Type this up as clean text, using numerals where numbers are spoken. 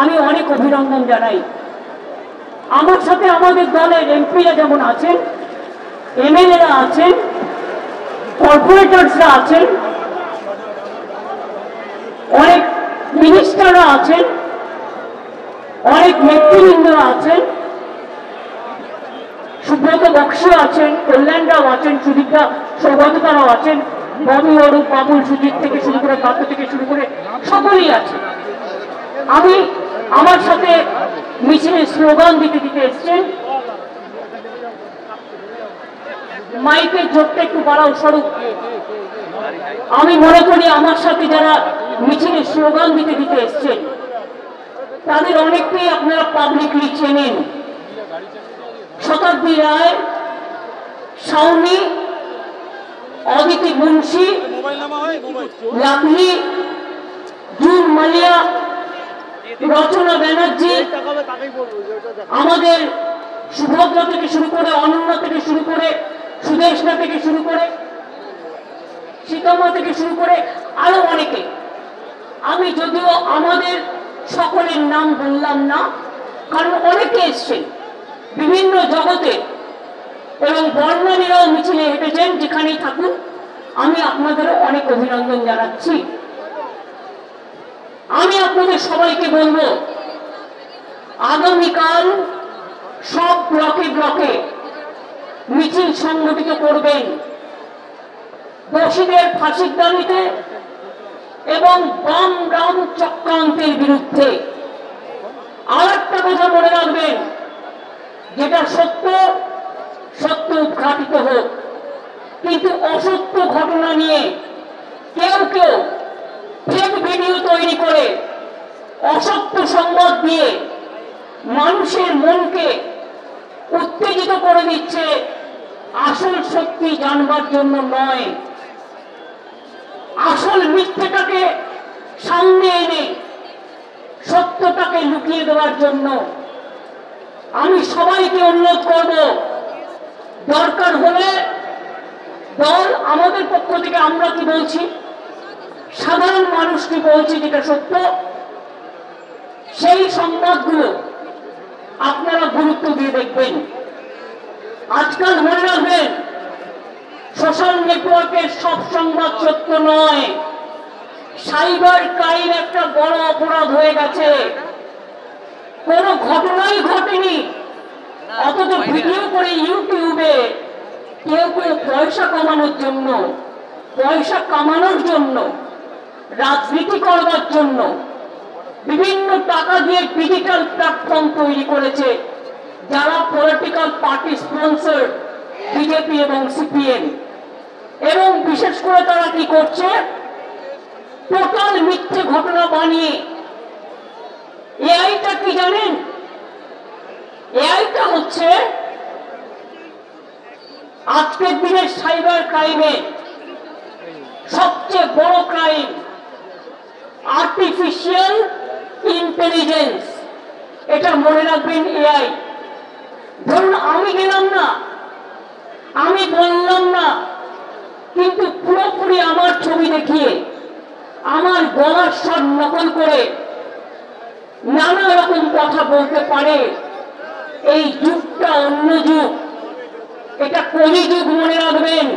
আমি অনেক অভিনন্দন জানাই। আমার সাথে আমাদের দলের এমপিরা যেমন আছেন, এমএলএরা আছেন, কর্পোরেটরসরা আছেন, অনেক মিনিস্টাররা আছেন, অনেক নেতৃবৃন্দরা আছেন, সুব্রত বক্সী আছেন, কল্যাণরাও আছেন, সুদীপদা সৌগততারাও আছেন, ববি, অরূপ, বাবুল, সুজিত থেকে শুরু করে পাত্র থেকে শুরু করে সকলেই আছে। আমি আমার সাথে মিছিলে স্লোগান দিতে দিতে এসছেন। মাইকের জোরটা একটু বাড়াও স্বরূপ। আমি মনে করি আমার সাথে যারা মিছিলে স্লোগান দিতে দিতে এসছেন তাদের অনেককেই আপনারা পাবলিকলি চেনেন। শতাব্দী রায়, শাওনি, অদিতি মুন্সি, লাভলি, জুন মালিয়া, রচনা ব্যানার্জি, আমাদের সুভদ্রা থেকে শুরু করে, অনন্যা থেকে শুরু করে, সুদেশনা থেকে শুরু করে, সীতামা থেকে শুরু করে আরো অনেকে। আমি যদিও আমাদের সকলের নাম বললাম না, কারণ অনেকে এসছেন বিভিন্ন জগতে এবং বর্ণালীরাও মিছিলে হেঁটেছেন। যেখানেই থাকুন আমি আপনাদেরও অনেক অভিনন্দন জানাচ্ছি। আমি আপনাদের সবাইকে বলবো, আগামীকাল সব ব্লকে ব্লকে মিছিল সংগঠিত করবেন দোষীদের ফাঁসির দাবিতে এবং বাম রাম চক্রান্তের বিরুদ্ধে। আর একটা কথা মনে রাখবেন, যেটা সত্য সত্য উদ্ঘাটিত হোক, কিন্তু অসত্য ঘটনা নিয়ে কেউ কেউ ফেক ভিডিও তৈরি করে অসত্য সংবাদ দিয়ে মানুষের মনকে উত্তেজিত করে দিচ্ছে, আসল সত্যি জানবার জন্য নয়, আসল মিথ্যেটাকে সামনে এনে সত্যটাকে লুকিয়ে দেওয়ার জন্য। আমি সবাইকে অনুরোধ করব, দরকার হলে দল আমাদের পক্ষ থেকে আমরা কি বলছি, সাধারণ মানুষকে বলছি যেটা সত্য, সেই সংবাদগুলো আপনারা গুরুত্ব দিয়ে দেখবেন। আজকাল মনে রাখবেন, সোশ্যাল নেটওয়ার্কের সব সংবাদ সত্য নয়। সাইবার ক্রাইম একটা বড় অপরাধ হয়ে গেছে। কোনো ঘটনাই ঘটেনি, অথচ ভিডিও করে ইউটিউবে কেউ কেউ পয়সা কামানোর জন্য, রাজনীতি করবার জন্য বিভিন্ন টাকা দিয়ে ডিজিটাল প্ল্যাটফর্ম তৈরি করেছে, যারা পলিটিক্যাল পার্টি স্পন্সর, বিজেপি এবং সিপিএম। এবং বিশেষ করে তারা কি করছে, টোটাল মিথ্যে ঘটনা বানিয়ে। এআইটা কি জানেন? এআইটা হচ্ছে আজকের দিনের সাইবার ক্রাইমে সবচেয়ে বড় ক্রাইম, আর্টিফিশিয়াল ইন্টেলিজেন্স। এটা মনে রাখবেন, এআই। ধরুন আমি গেলাম না, আমি বললাম না, কিন্তু পুরোপুরি আমার ছবি দেখিয়ে আমার গলার স্বর নকল করে নানা রকম কথা বলতে পারে। এই যুগটা অন্য যুগ, এটা কলি যুগ, মনে রাখবেন।